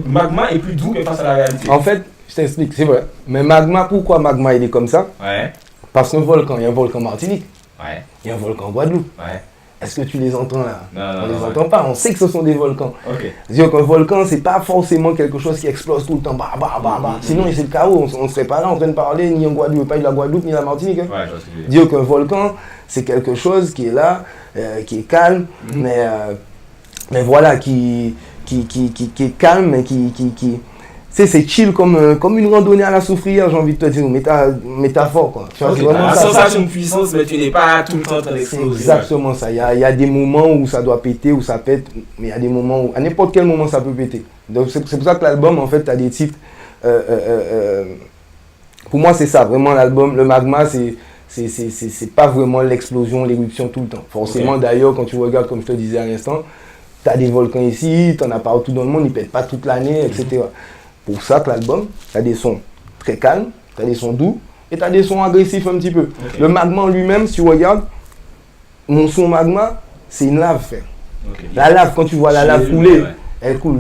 Speaker 2: Magma est plus doux que face à la réalité.
Speaker 3: En fait, je t'explique, c'est vrai. Mais Magma, pourquoi Magma il est comme ça?
Speaker 2: Ouais.
Speaker 3: Parce qu'un volcan, il y a un volcan Martinique,
Speaker 2: Ouais.
Speaker 3: il y a un volcan Guadeloupe.
Speaker 2: Ouais.
Speaker 3: Est-ce que tu les entends là?
Speaker 2: Non,
Speaker 3: on les entend pas, on sait que ce sont des volcans.
Speaker 2: Ok.
Speaker 3: C'est-à-dire qu'un volcan, c'est pas forcément quelque chose qui explose tout le temps. Bah. Sinon, c'est le chaos. On ne serait pas là en train de parler ni en Guadeloupe, pas de la Guadeloupe ni la Martinique. Hein.
Speaker 2: Ouais, je vois ce que tu veux dire.
Speaker 3: Dire qu'un volcan, c'est quelque chose qui est là, qui est calme, mais voilà, qui est calme, mais c'est chill comme une randonnée à la soufrière, j'ai envie de te dire, métaphore quoi. Tu vois,
Speaker 2: Okay.
Speaker 3: c'est vraiment
Speaker 2: La
Speaker 3: ça.
Speaker 2: sensation de puissance, mais tu n'es pas tout le temps en train
Speaker 3: C'est
Speaker 2: d'exploser.
Speaker 3: exactement ça. Il y a des moments où ça doit péter, où ça pète, mais il y a des moments où, à n'importe quel moment, ça peut péter. Donc c'est pour ça que l'album, en fait, tu as des titres. Pour moi, c'est ça, vraiment l'album. Le Magma, c'est pas vraiment l'explosion, l'éruption tout le temps. Forcément, D'ailleurs, quand tu regardes, comme je te disais à l'instant, tu as des volcans ici, tu en as partout dans le monde, ils ne pètent pas toute l'année, etc. Pour ça que l'album, tu as des sons très calmes, tu as des sons doux, et tu as des sons agressifs un petit peu. Okay. Le Magma en lui-même, si tu regardes, mon son Magma, c'est une lave, frère. Okay. La lave, quand tu vois la lave couler, elle coule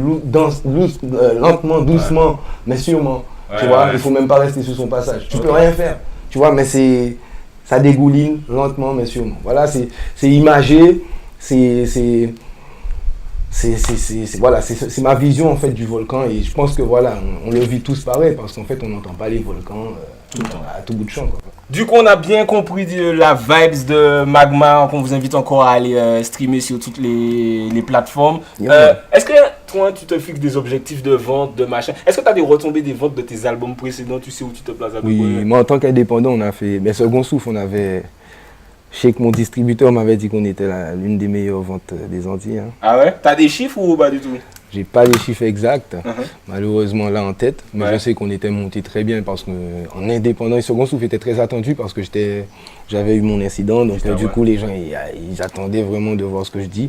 Speaker 3: lentement, doucement, mais sûrement. Tu vois, il ne faut même pas rester sur son passage. Tu peux rien faire. Tu vois, mais ça dégouline lentement, mais sûrement. Voilà, c'est imagé, c'est ma vision en fait du volcan, et je pense que voilà, on le vit tous pareil, parce qu'en fait on n'entend pas les volcans tout le temps, à tout bout de champ, quoi.
Speaker 2: Du coup, on a bien compris la vibes de Magma, qu'on vous invite encore à aller streamer sur toutes les plateformes. Est-ce que toi, tu te fixes des objectifs de vente, de machin? Est-ce que tu as des retombées des ventes de tes albums précédents? Tu sais où tu te places à peu près?
Speaker 3: Oui, moi en tant qu'indépendant, on a fait, mais Second Souffle, on avait... Je sais que mon distributeur m'avait dit qu'on était l'une des meilleures ventes des Antilles. Hein.
Speaker 2: Ah ouais? T'as des chiffres ou pas du tout?
Speaker 3: J'ai pas les chiffres exacts, malheureusement là en tête, mais je sais qu'on était monté très bien parce qu'en indépendant, Second Souffle était très attendu parce que j'avais eu mon incident, donc du coup les gens ils attendaient vraiment de voir ce que je dis.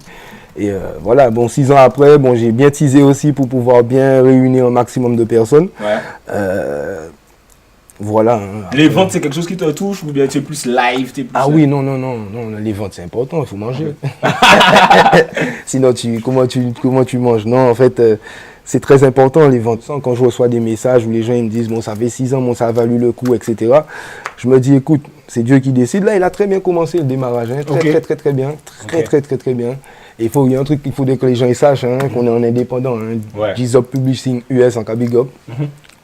Speaker 3: Et voilà, bon 6 ans après, bon j'ai bien teasé aussi pour pouvoir bien réunir un maximum de personnes. Voilà. Hein,
Speaker 2: les ventes, c'est quelque chose qui te touche ou bien tu es plus live,
Speaker 3: oui, non, les ventes c'est important, il faut manger. Sinon, comment tu manges? Non, en fait, c'est très important les ventes. Quand je reçois des messages où les gens ils me disent, bon, ça fait 6 ans, bon, ça a valu le coup, etc. Je me dis, écoute, c'est Dieu qui décide. Là, il a très bien commencé le démarrage, hein, très bien. Très bien. Il y a un truc qu'il faut que les gens ils sachent, hein, qu'on est en indépendant. Hein. G-Zop Publishing US en Big Up.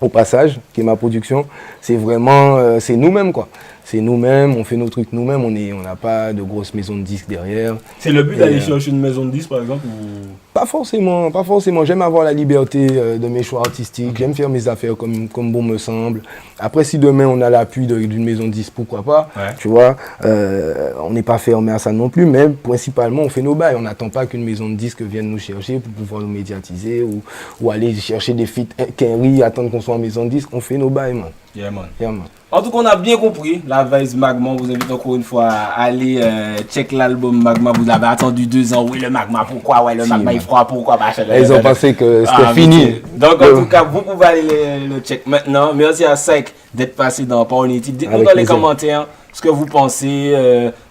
Speaker 3: Au passage, qui est ma production, c'est vraiment, c'est nous-mêmes quoi. C'est nous-mêmes, on fait nos trucs nous-mêmes, on n'a pas de grosses maisons de disques derrière.
Speaker 2: C'est le but d'aller chercher une maison de disques par exemple ou...
Speaker 3: Pas forcément. J'aime avoir la liberté de mes choix artistiques, j'aime faire mes affaires comme bon me semble. Après, si demain on a l'appui d'une maison de disques, pourquoi pas, tu vois, on n'est pas fermé à ça non plus, mais principalement on fait nos bails. On n'attend pas qu'une maison de disques vienne nous chercher pour pouvoir nous médiatiser ou aller chercher des feats quinri, attendre qu'on soit en maison de disques, on fait nos bails, man.
Speaker 2: Yeah, man.
Speaker 3: Yeah, man.
Speaker 2: En tout cas, on a bien compris la Vice Magma. On vous invite encore une fois à aller check l'album Magma. Vous avez attendu 2 ans. Oui, le Magma, pourquoi? Ouais, le Magma, il froid, pourquoi?
Speaker 3: Ils ont pensé que c'était fini.
Speaker 2: Donc, en tout cas, vous pouvez aller le check maintenant. Merci à Sek d'être passé dans Power Unity. Dites-nous dans les commentaires ce que vous pensez,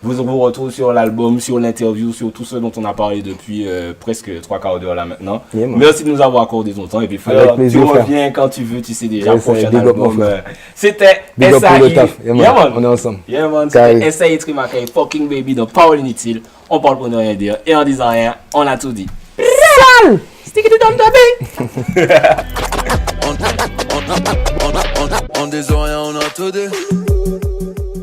Speaker 2: vos retours sur l'album, sur l'interview, sur tout ce dont on a parlé depuis presque 3/4 d'heure là maintenant. Yeah, merci de nous avoir accordé ton temps. Et puis, frère, tu reviens quand tu veux, tu sais déjà. Prochain album. C'était SAI.
Speaker 3: On est ensemble.
Speaker 2: Yeah, man. C'était SAI Trimakai, fucking baby de Power Unity. On parle pour ne rien dire. Et en disant rien, on a tout dit. Sale! Stick it down, baby!
Speaker 1: On des oreilles, on a tout dit.